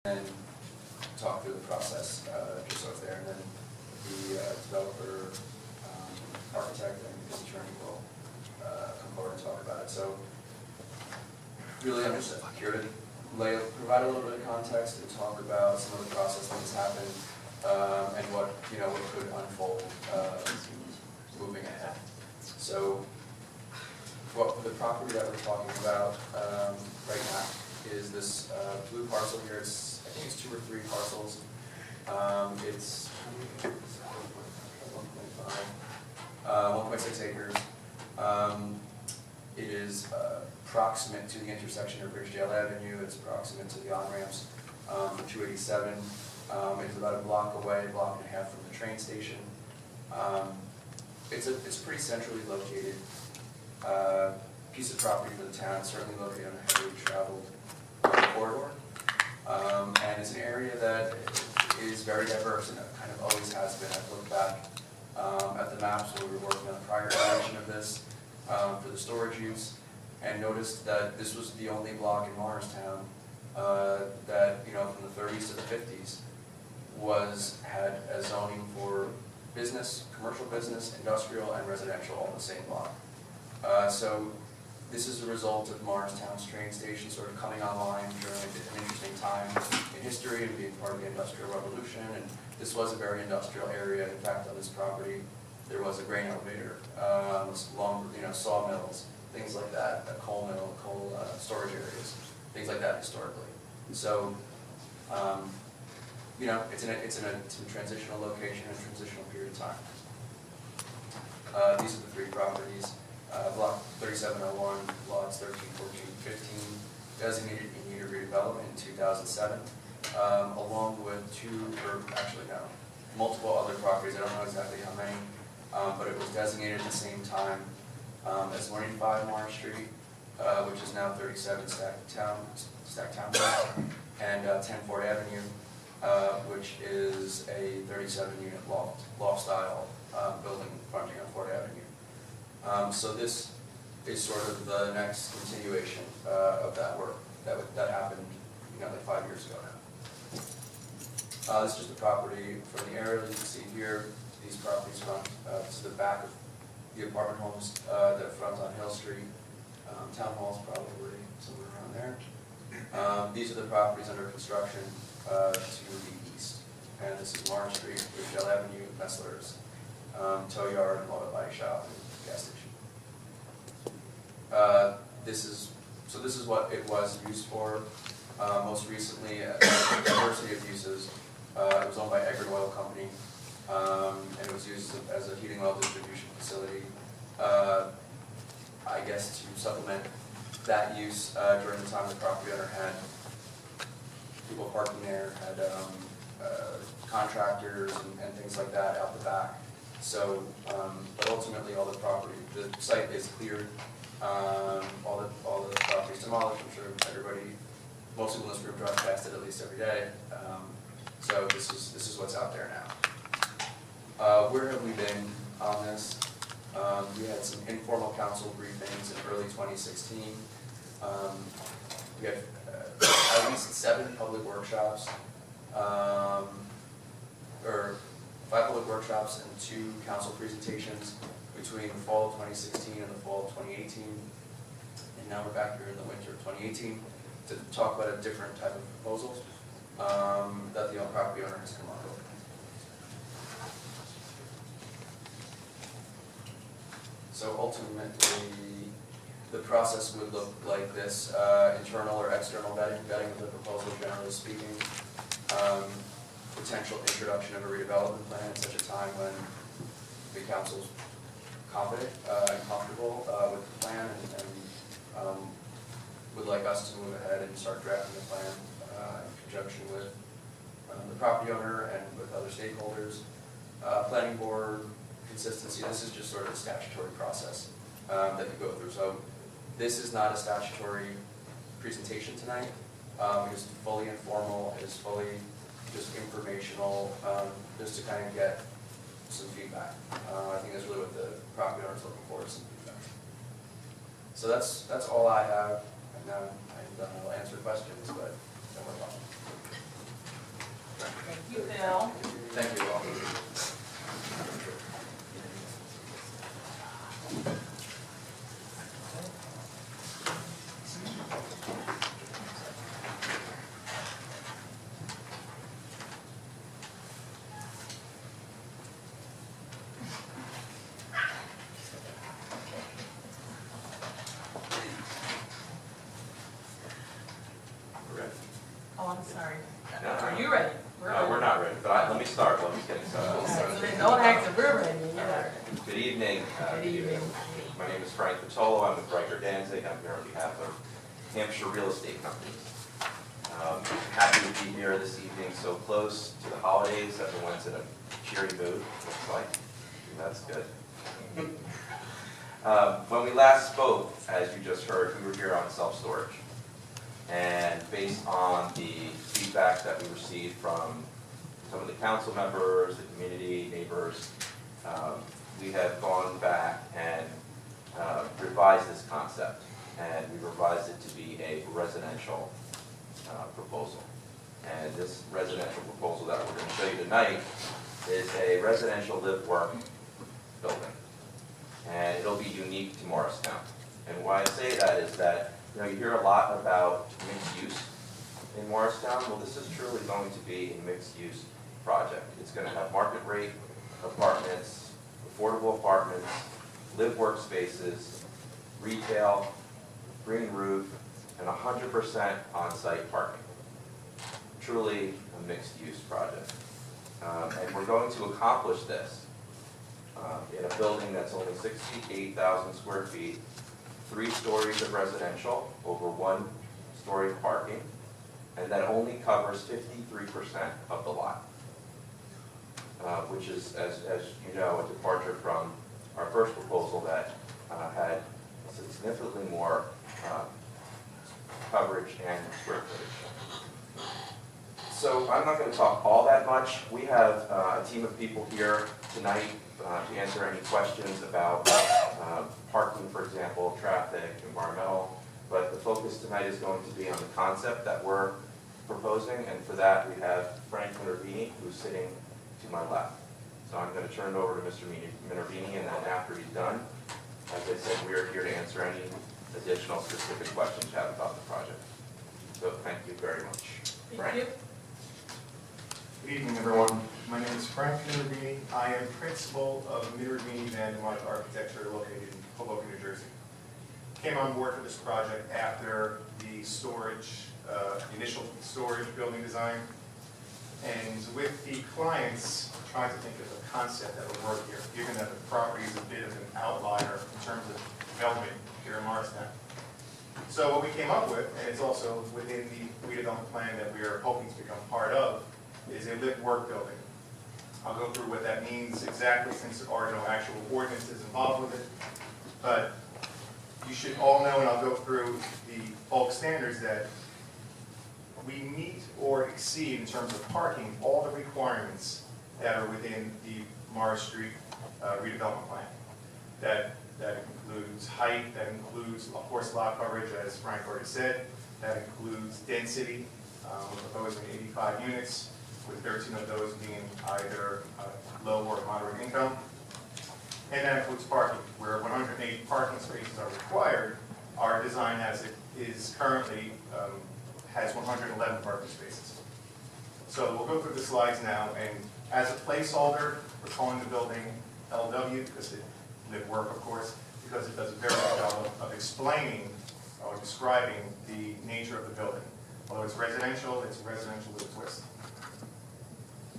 and talk through the process, just so it's there, and then the developer, architect, and his attorney will come forward and talk about it. So really, I'm just here to provide a little bit of context and talk about some of the process that has happened and what could unfold moving ahead. So, the property that we're talking about right now is this blue parcel here. I think it's 2 or 3 parcels. It's 1.6 acres. It is proximate to the intersection of Ridgedale Avenue. It's proximate to the on-ramps for 287. It's about a block away, a block and a half from the train station. It's pretty centrally located piece of property for the town, certainly located on a heavily traveled corridor. And it's an area that is very diverse, and it kind of always has been. I've looked back at the maps where we were working on the prior iteration of this for the storage use, and noticed that this was the only block in Morristown that, from the 30s to the 50s, had a zoning for business, commercial business, industrial, and residential all in the same block. So this is a result of Morristown's train station sort of coming online during an interesting time in history and being part of the Industrial Revolution. And this was a very industrial area. In fact, on this property, there was a grain elevator, sawmills, things like that, a coal mill, coal storage areas, things like that historically. So, it's in a transitional location, a transitional period of time. These are the 3 properties. Block 3701, lots 13, 14, 15, designated in need of redevelopment in 2007, along with multiple other properties. I don't know exactly how many, but it was designated at the same time as 185 Morris Street, which is now 37 Stack Town, and 10 Ford Avenue, which is a 37-unit loft-style building fronting on Ford Avenue. So this is sort of the next continuation of that work that happened, like 5 years ago now. This is just the property from the aerial. You can see here, these properties front to the back of the apartment homes that front on Hill Street. Town Hall's probably somewhere around there. These are the properties under construction to the east. And this is Morris Street, Ridgedale Avenue, Messler's, tow yard, and auto body shop, and gas station. This is what it was used for. Most recently, a diversity of uses. It was owned by Eggert Oil Company, and it was used as a heating oil distribution facility. I guess to supplement that use during the time the property owner had people parking there, had contractors and things like that out the back. So, but ultimately, all the property, the site is cleared. All the properties demolished. I'm sure most people in this room drive past it at least every day. So this is what's out there now. Where have we been on this? We had some informal council briefings in early 2016. We had at least 7 public workshops, or 5 public workshops and 2 council presentations between the fall of 2016 and the fall of 2018. And now we're back here in the winter of 2018 to talk about a different type of proposals that the property owner has come up with. So ultimately, the process would look like this: internal or external vetting of the proposal, generally speaking. Potential introduction of a redevelopment plan at such a time when the council's confident and comfortable with the plan and would like us to move ahead and start drafting the plan in conjunction with the property owner and with other stakeholders. Planning board, consistency, this is just sort of a statutory process that you go through. So this is not a statutory presentation tonight. It is fully informal. It is fully just informational, just to kind of get some feedback. I think that's really what the property owner is looking for, is some feedback. So that's all I have. And now I'll answer questions, but then we're done. Bill. Thank you all. Oh, I'm sorry. No. Are you ready? We're not ready, but let me start. Let me get started. So then don't act if we're ready. Yeah. Good evening. Good evening. My name is Frank Vitolo. I'm with Riker Danzig. I'm here on behalf of Hampshire Real Estate Company. Happy to be here this evening, so close to the holidays. Everyone's in a cheery mood, looks like. That's good. When we last spoke, as you just heard, we were here on self-storage. And based on the feedback that we received from some of the council members, the community, neighbors, we have gone back and revised this concept. And we revised it to be a residential proposal. And this residential proposal that we're going to show you tonight is a residential live-work building. And it'll be unique to Morristown. And why I say that is that you hear a lot about mixed use in Morristown. Well, this is truly going to be a mixed use project. It's going to have market rate apartments, affordable apartments, live workspaces, retail, green roof, and 100% on-site parking. Truly a mixed use project. And we're going to accomplish this in a building that's only 68,000 square feet, 3 stories of residential, over 1 story of parking, and that only covers 53% of the lot, which is, as you know, a departure from our first proposal that had significantly more coverage and square footage. So I'm not going to talk all that much. We have a team of people here tonight to answer any questions about parking, for example, traffic, environmental. But the focus tonight is going to be on the concept that we're proposing, and for that we have Frank Minervini, who's sitting to my left. So I'm going to turn it over to Mr. Minervini, and then after he's done, as I said, we are here to answer any additional specific questions you have about the project. So thank you very much. Thank you. Good evening, everyone. My name is Frank Minervini. I am principal of Minervini Van Architecture located in Hoboken, New Jersey. Came on board for this project after the storage, initial storage building design. And with the clients, trying to think of a concept that would work here, given that the property is a bit of an outlier in terms of development here in Morristown. So what we came up with, and it's also within the redevelopment plan that we are hoping to become part of, is a live-work building. I'll go through what that means exactly, since there are no actual ordinances involved with it. But you should all know, and I'll go through the bulk standards, that we meet or exceed in terms of parking all the requirements that are within the Morris Street redevelopment plan. That includes height, that includes, of course, lot coverage, as Frank already said. That includes density. We're proposing 85 units, with 13 of those being either low or moderate income. And that includes parking, where 108 parking spaces are required. Our design as it is currently has 111 parking spaces. So we'll go through the slides now, and as a placeholder, we're calling the building LW, because it live work, of course, because it does a very good job of explaining or describing the nature of the building. Although it's residential with a twist.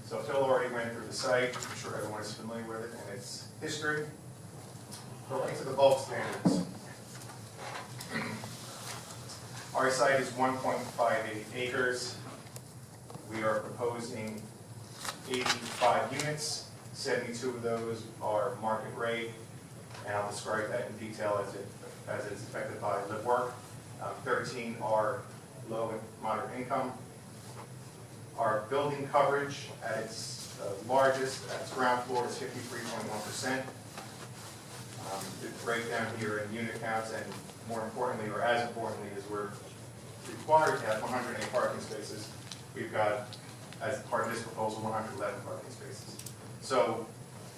So Phil already went through the site. I'm sure everyone is familiar with it and its history. Going to the bulk standards. Our site is 1.58 acres. We are proposing 85 units. 72 of those are market rate, and I'll describe that in detail as it's affected by live work. 13 are low and moderate income. Our building coverage at its largest, at its ground floor, is 53.1%. The breakdown here in unit counts, and more importantly, or as importantly, is we're required to have 108 parking spaces. We've got as part of this proposal, 111 parking spaces. So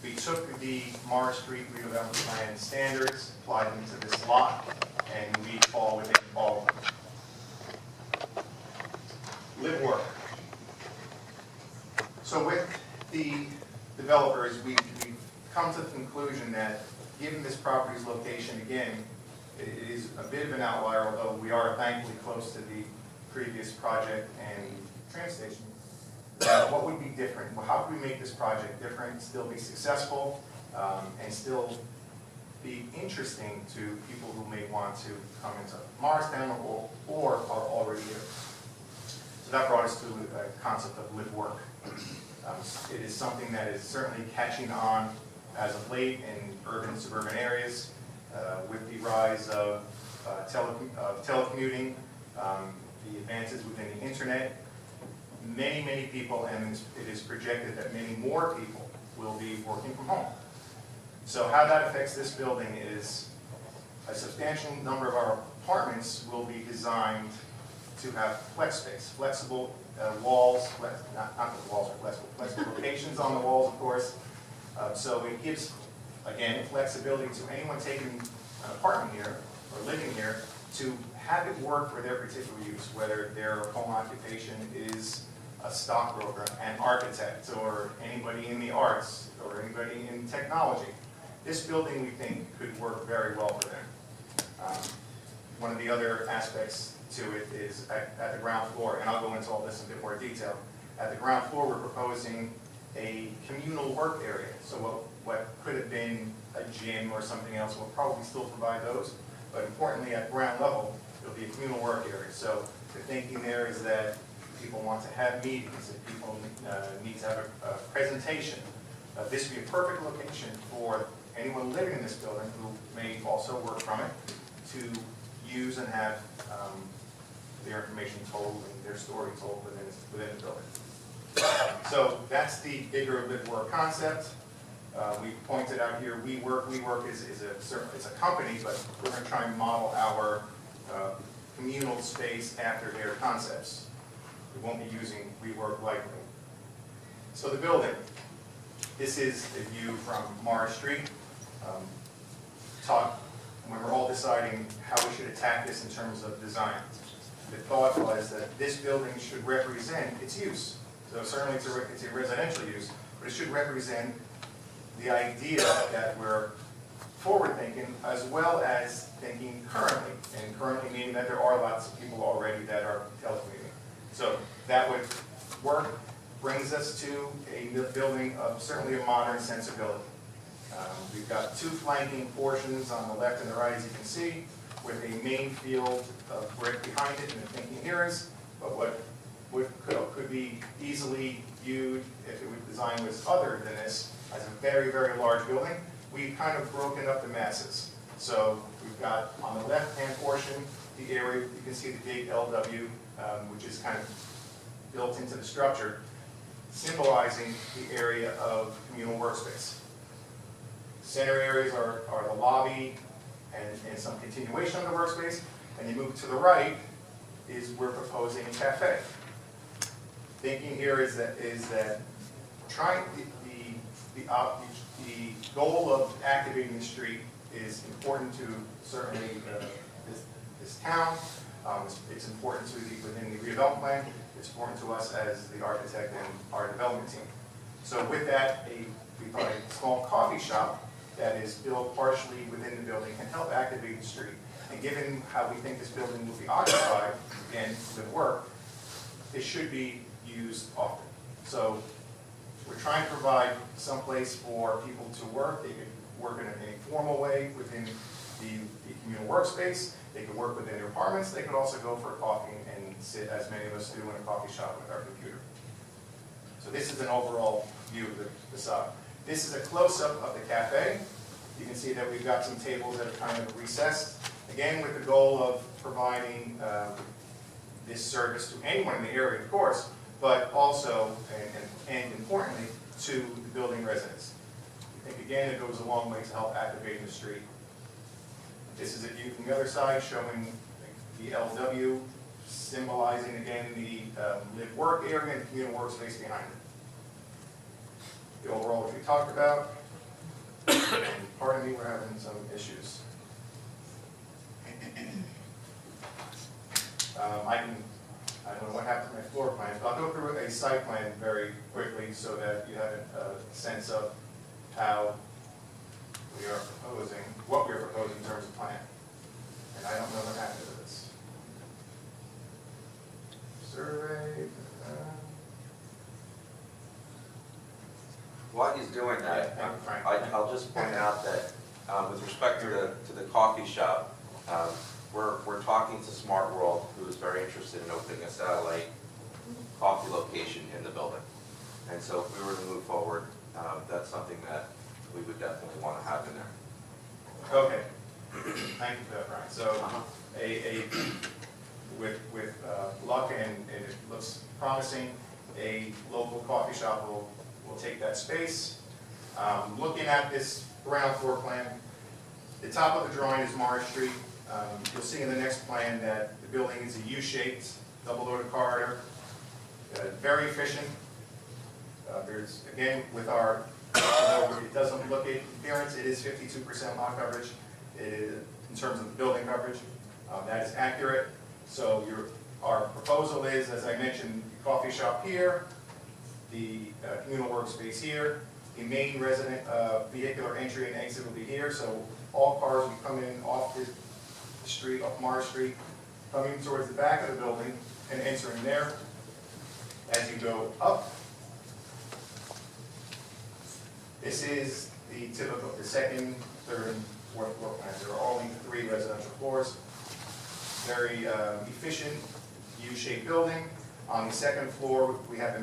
we took the Morris Street redevelopment plan standards, applied them to this lot, and we fall within all of them. Live work. So with the developers, we've come to the conclusion that given this property's location, again, it is a bit of an outlier, although we are thankfully close to the previous project and train station. What would be different? Well, how could we make this project different, still be successful, and still be interesting to people who may want to come into Morristown or are already here? So that brought us to the concept of live work. It is something that is certainly catching on as of late in urban and suburban areas with the rise of telecommuting, the advances within the internet. Many people, and it is projected that many more people will be working from home. So how that affects this building is a substantial number of our apartments will be designed to have flex space, flexible walls, not the walls are flexible, flexible locations on the walls, of course. So it gives, again, flexibility to anyone taking an apartment here or living here to have it work for their particular use, whether their home occupation is a stockbroker, an architect, or anybody in the arts, or anybody in technology. This building, we think, could work very well for them. One of the other aspects to it is at the ground floor, and I'll go into all this in a bit more detail. At the ground floor, we're proposing a communal work area. So what could have been a gym or something else, we'll probably still provide those. But importantly, at ground level, it'll be a communal work area. So the thinking there is that people want to have meetings, if people need to have a presentation. This would be a perfect location for anyone living in this building who may also work from it to use and have their information told and their story told within the building. So that's the bigger live work concept. We pointed out here, WeWork is a company, but we're going to try and model our communal space after their concepts. We won't be using WeWork likely. So the building, this is a view from Morris Street. When we're all deciding how we should attack this in terms of design, the thought was that this building should represent its use. So certainly it's a residential use, but it should represent the idea that we're forward-thinking as well as thinking currently, and currently meaning that there are lots of people already that are telecommuting. So that would work, brings us to a building of certainly a modern sensibility. We've got two flanking portions on the left and the right, as you can see, with a main field of brick behind it, and the thinking here is, but what could be easily viewed if it was designed was other than this, as a very, very large building. We've kind of broken up the masses. So we've got on the left-hand portion, the area, you can see the big LW, which is kind of built into the structure, symbolizing the area of communal workspace. Center areas are the lobby and some continuation of the workspace. And you move to the right, we're proposing a cafe. Thinking here is that trying the goal of activating the street is important to certainly this town. It's important to within the redevelopment plan. It's important to us as the architect and our development team. So with that, we thought a small coffee shop that is built partially within the building can help activate the street. And given how we think this building will be occupied, again, with work, it should be used often. So we're trying to provide some place for people to work. They could work in a formal way within the communal workspace. They could work within their apartments. They could also go for coffee and sit, as many of us do, in a coffee shop with our computer. So this is an overall view of the facade. This is a close-up of the cafe. You can see that we've got some tables that are kind of recessed. Again, with the goal of providing this service to anyone in the area, of course, but also, and importantly, to the building residents. I think, again, it goes a long way to help activate the street. This is a view from the other side showing the LW symbolizing again the live-work area and communal workspace behind it. The overall, which we talked about, and pardon me, we're having some issues. I don't know what happened to my floor plans, but I'll go through a site plan very quickly so that you have a sense of how we are proposing, what we are proposing in terms of plan. And I don't know what happened to this. Survey. While he's doing that, Yeah, Frank. I'll just point out that with respect to the coffee shop, we're talking to Smart World, who is very interested in opening a satellite coffee location in the building. And so if we were to move forward, that's something that we would definitely want to have in there. Okay. Thank you for that, Brian. So, with luck and it looks promising, a local coffee shop will take that space. Looking at this ground floor plan, the top of the drawing is Morris Street. You'll see in the next plan that the building is a U-shaped, double-loaded corridor, very efficient. There's, again, with our, although it doesn't look it appearance, it is 52% lot coverage in terms of the building coverage. That is accurate. So our proposal is, as I mentioned, the coffee shop here, the communal workspace here, the main resident vehicular entry and exit will be here. So all cars will come in off the street, off Morris Street, coming towards the back of the building and entering there. As you go up, this is the typical, the second, third, and fourth floor plans. There are only 3 residential floors. Very efficient U-shaped building. On the second floor, we have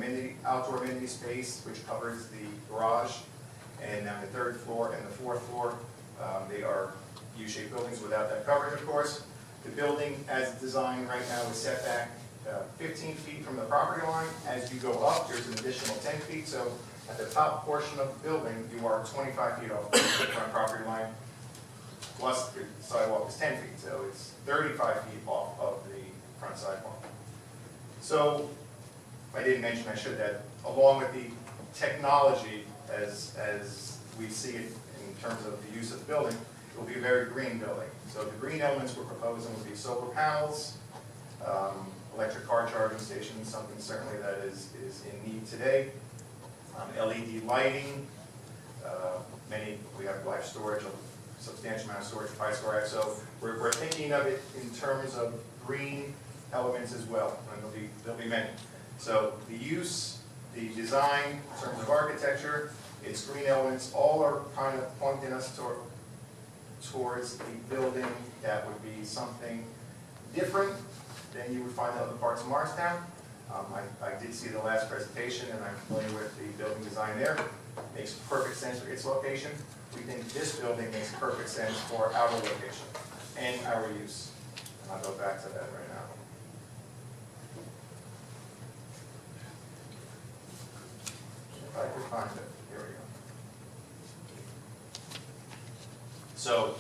outdoor amenity space, which covers the garage. And on the third floor and the fourth floor, they are U-shaped buildings without that coverage, of course. The building, as designed right now, is set back 15 feet from the property line. As you go up, there's an additional 10 feet. So at the top portion of the building, you are 25 feet off the front property line, plus the sidewalk is 10 feet. So it's 35 feet off of the front sidewalk. So I didn't mention, I should, that along with the technology as we see it in terms of the use of the building, it will be a very green building. So the green elements we're proposing will be solar panels, electric car charging stations, something certainly that is in need today, LED lighting, we have live storage, a substantial amount of storage, ice garage. So we're thinking of it in terms of green elements as well, and there'll be many. So the use, the design, in terms of architecture, its green elements, all are kind of pointing us towards the building that would be something different than you would find in other parts of Morristown. I did see the last presentation, and I'm familiar with the building design there. Makes perfect sense for its location. We think this building makes perfect sense for our location and our use. And I'll go back to that right now. If I could find it, here we go. So,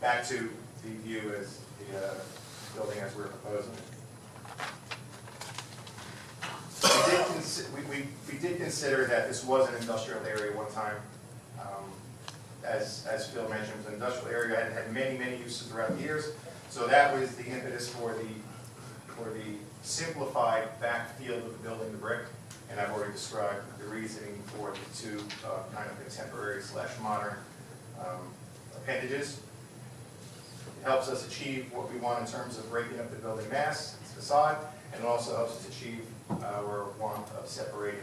back to the view as the building as we're proposing it. We did consider that this was an industrial area one time. As Phil mentioned, it was an industrial area, and had many uses throughout the years. So that was the impetus for the simplified back field of the building, the brick. And I've already described the reasoning for the 2 kind of contemporary / modern appendages. It helps us achieve what we want in terms of breaking up the building mass, its facade, and it also helps us achieve our want of separating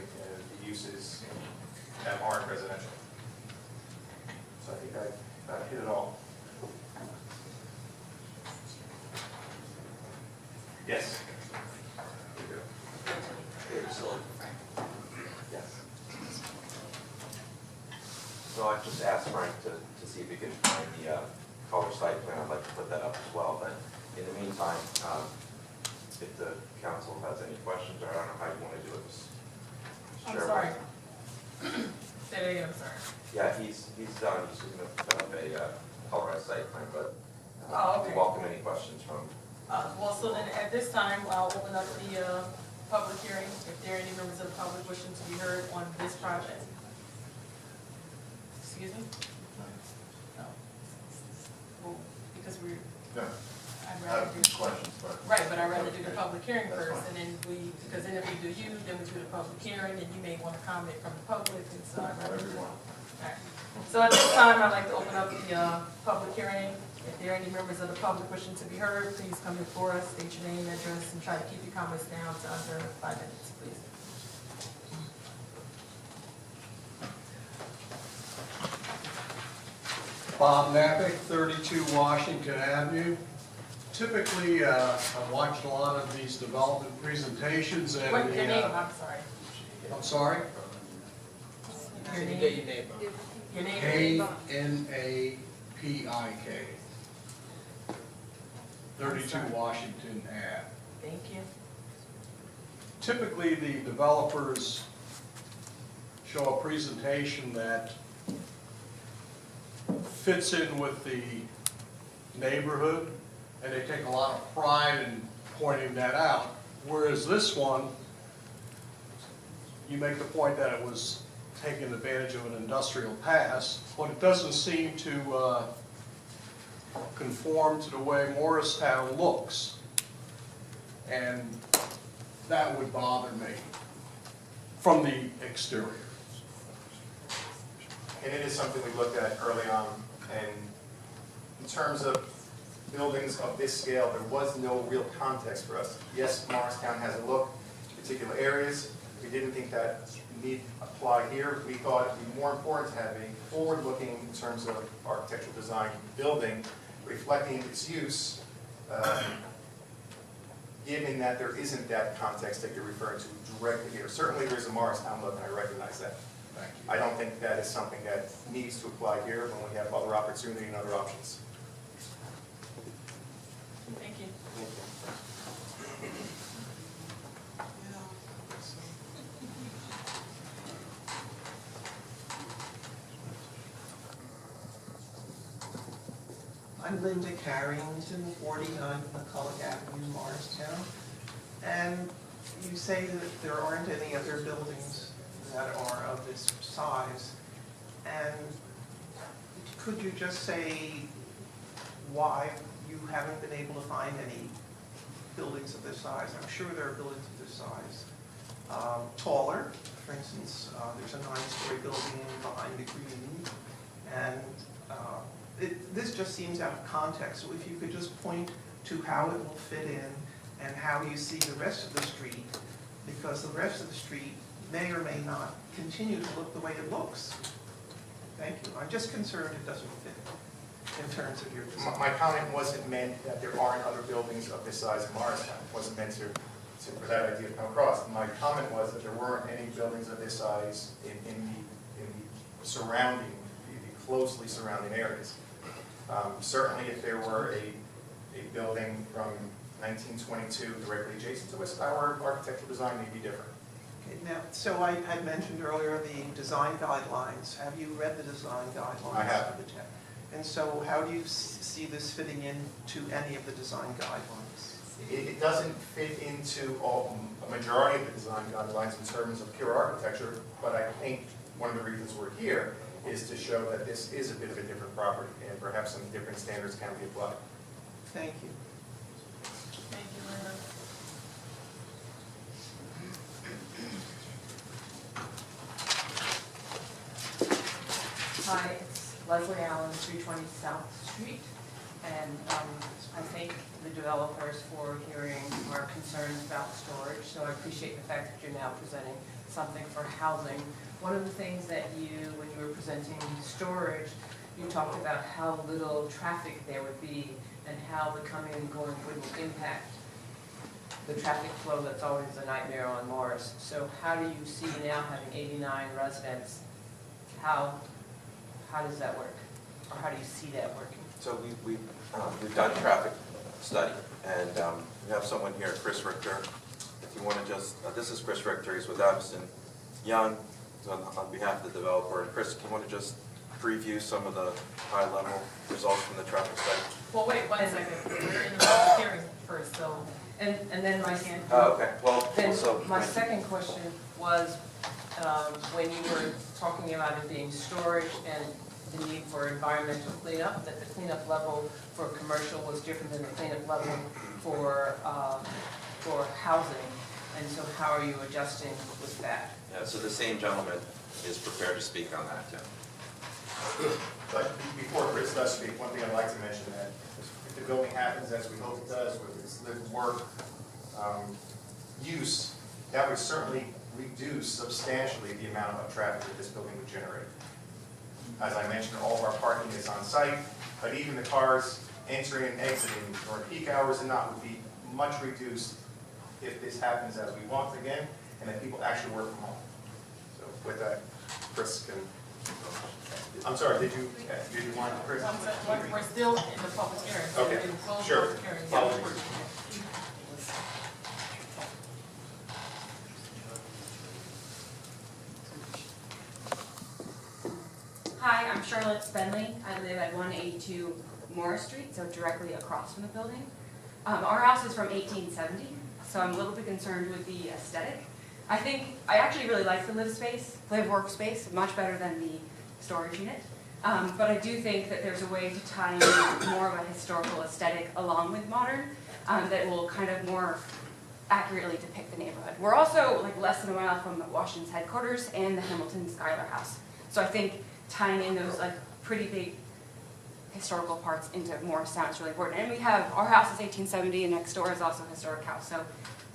the uses that aren't residential. So I think I hit it all. Yes? Yes. So I just asked Frank to see if he could find the color site plan. I'd like to put that up as well, but in the meantime, if the council has any questions, or I don't know how you want to do it. I'm Sure. sorry. Say that again, I'm sorry. Yeah, he's done, he's going to put up a colorized site plan, but Oh, okay. we welcome any questions from Well, so then at this time, I'll open up the public hearing. If there are any members of the public wishing to be heard on this project. Excuse me? No. Well, because we're, Yeah, I'd I rather have do, some questions, but. right, but I'd rather do the public hearing That's first, fine. and then because then if we do you, then we do the public hearing, and you may want to comment from the public, and so I'd rather do Everyone. Alright. So at this time, I'd like to open up the public hearing. If there are any members of the public wishing to be heard, please come before us, state your name, address, and try to keep your comments down to under 5 minutes, please. Bob Napick, 32 Washington Avenue. Typically, I've watched a lot of these development presentations and What, your name, the, I'm sorry. I'm sorry, Your name? Your name? K-N-A-P-I-K. 32 Washington Ave. Thank you. Typically, the developers show a presentation that fits in with the neighborhood, and they take a lot of pride in pointing that out. Whereas this one, you make the point that it was taking advantage of an industrial past, but it doesn't seem to conform to the way Morristown looks. And that would bother me from the exterior. And it is something we looked at early on, and in terms of buildings of this scale, there was no real context for us. Yes, Morristown has a look to particular areas. We didn't think that need apply here. We thought it'd be more important to have a forward-looking, in terms of architectural design, building reflecting its use, given that there isn't that context that you're referring to directly here. Certainly there's a Morristown look, and I recognize that. Thank you. I don't think that is something that needs to apply here when we have other opportunity and other options. Thank you. I'm Linda Carrington, 49 McCulloch Avenue, Morristown. And you say that there aren't any other buildings that are of this size. And could you just say why you haven't been able to find any buildings of this size? I'm sure there are buildings of this size. Taller, for instance, there's a 9-story building behind the green. And this just seems out of context. So if you could just point to how it will fit in and how you see the rest of the street, because the rest of the street may or may not continue to look the way it looks. Thank you. I'm just concerned it doesn't fit in terms of your design. My comment wasn't meant that there aren't other buildings of this size in Morristown. It wasn't meant for that idea to come across. My comment was that there weren't any buildings of this size in the surrounding, the closely surrounding areas. Certainly if there were a building from 1922 directly adjacent to us, our architectural design may be different. Okay, now, so I had mentioned earlier the design guidelines. Have you read the design guidelines? I have. of the town? And so how do you see this fitting into any of the design guidelines? It doesn't fit into a majority of the design guidelines in terms of pure architecture, but I think one of the reasons we're here is to show that this is a bit of a different property and perhaps some different standards can be applied. Thank you. Thank you, Linda. Hi, it's Leslie Allen, 320 South Street, and I thank the developers for hearing our concerns about storage, so I appreciate the fact that you're now presenting something for housing. One of the things that you, when you were presenting storage, you talked about how little traffic there would be and how the coming and going wouldn't impact the traffic flow that's always a nightmare on Morris. So how do you see now having 89 residents, how does that work? Or how do you see that working? So we've done traffic study, and we have someone here, Chris Richter. If you want to just, this is Chris Richter, he's with Addison Young, on behalf of the developer. And Chris, do you want to just preview some of the high-level results from the traffic study? Well, wait 1 second. We're in the public hearing. first, so. And then my, Oh, okay, well, then so. my second question was, when you were talking about it being storage and the need for environmental cleanup, that the cleanup level for commercial was different than the cleanup level for housing. And so how are you adjusting with that? Yeah, so the same gentleman is prepared to speak on that, Tim. But before Chris does speak, one thing I'd like to mention that if the building happens as we hope it does, with its lived work, use, that would certainly reduce substantially the amount of traffic that this building would generate. As I mentioned, all of our parking is on site, but even the cars entering and exiting during peak hours and not would be much reduced if this happens as we want again, and that people actually work from home. So with that, Chris can, I'm sorry, did you want Chris? We're still in the public hearing. So Okay, we can close the sure. public hearing. Apologies. Hi, I'm Charlotte Spenley. I live at 182 Morris Street, so directly across from the building. Our house is from 1870, so I'm a little bit concerned with the aesthetic. I actually really like the live workspace, much better than the storage unit. But I do think that there's a way to tie in more of a historical aesthetic along with modern that will kind of more accurately depict the neighborhood. We're also like less than a mile from Washington's headquarters and the Hamilton Schuyler House. So I think tying in those like pretty big historical parts into Morristown is really important. And we have, our house is 1870 and next door is also a historic house. So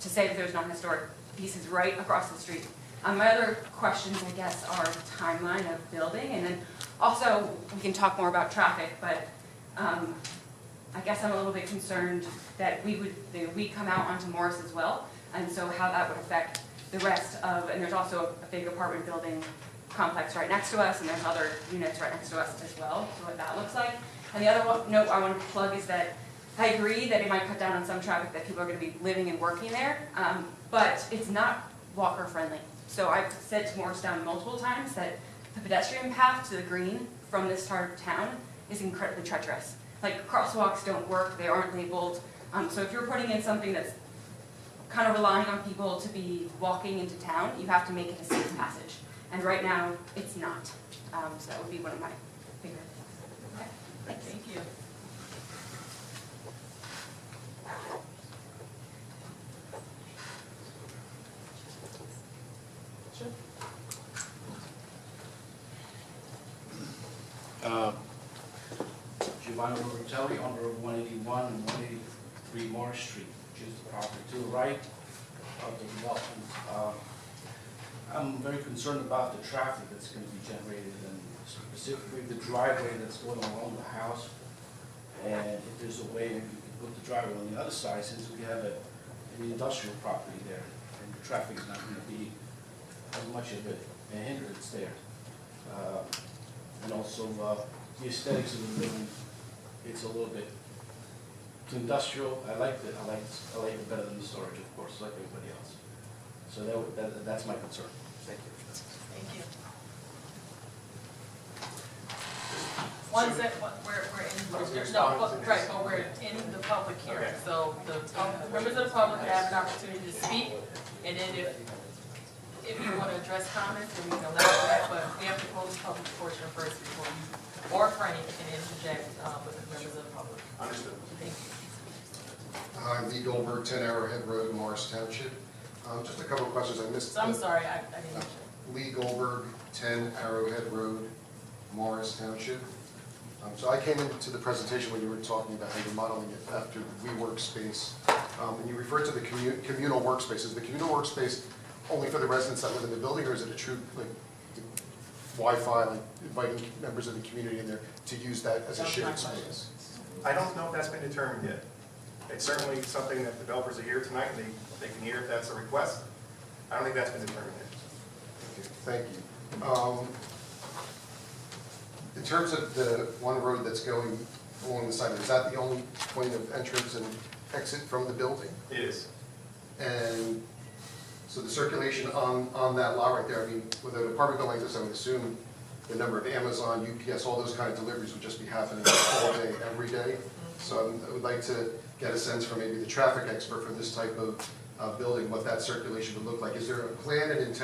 to say that there's not historic pieces right across the street. My other questions, I guess, are timeline of building, and then also we can talk more about traffic, but I guess I'm a little bit concerned that we come out onto Morris as well, and so how that would affect the rest of, and there's also a big apartment building complex right next to us, and there's other units right next to us as well, so what that looks like. And the other note I want to plug is that I agree that it might cut down on some traffic that people are going to be living and working there, but it's not walker friendly. So I've said to Morristown multiple times that the pedestrian path to the green from this part of town is incredibly treacherous. Like crosswalks don't work, they aren't labeled. So if you're putting in something that's kind of relying on people to be walking into town, you have to make it a safe passage. And right now, it's not. So that would be one of my bigger things. Okay, thanks. Thank you. Sure. Giovanni Robertelli, owner of 181 and 183 Morris Street, which is the property to the right of the development. I'm very concerned about the traffic that's going to be generated, and specifically the driveway that's going along the house. And if there's a way we could put the driveway on the other side, since we have an industrial property there, and the traffic is not going to be as much of a hindrance there. And also the aesthetics of the building, it's a little bit too industrial. I like it better than the storage, of course, like everybody else. So that's my concern. Thank you. Thank you. We're in, there's no, right, but we're in the public hearing. Okay. So the members of the public have an opportunity to speak, and then if you want to address comments, then we can allow that, but we have to close the public portion first before you, or Franny can interject with the members of the public. Understood. Thank you. I'm Lee Goldberg, 10 Arrowhead Road, Morris Township. Just a couple of questions I missed. So I'm sorry, I didn't mention. Lee Goldberg, 10 Arrowhead Road, Morris Township. So I came into the presentation when you were talking about how you're modeling it after the WeWork space, and you referred to the communal workspace. Is the communal workspace only for the residents that live in the building, or is it a true like Wi-Fi, like inviting members of the community in there to use that as a shared space? I don't know if that's been determined yet. It's certainly something that developers are here tonight, and they can hear if that's a request. I don't think that's been determined yet. Okay, thank you. In terms of the one road that's going along the side, is that the only point of entrance and exit from the building? It is. And so the circulation on that lot right there, I mean, with an apartment building like this, I would assume the number of Amazon, UPS, all those kind of deliveries would just be happening all day, every day. So I would like to get a sense from maybe the traffic expert for this type of building, what that circulation would look like. Is there a plan and intent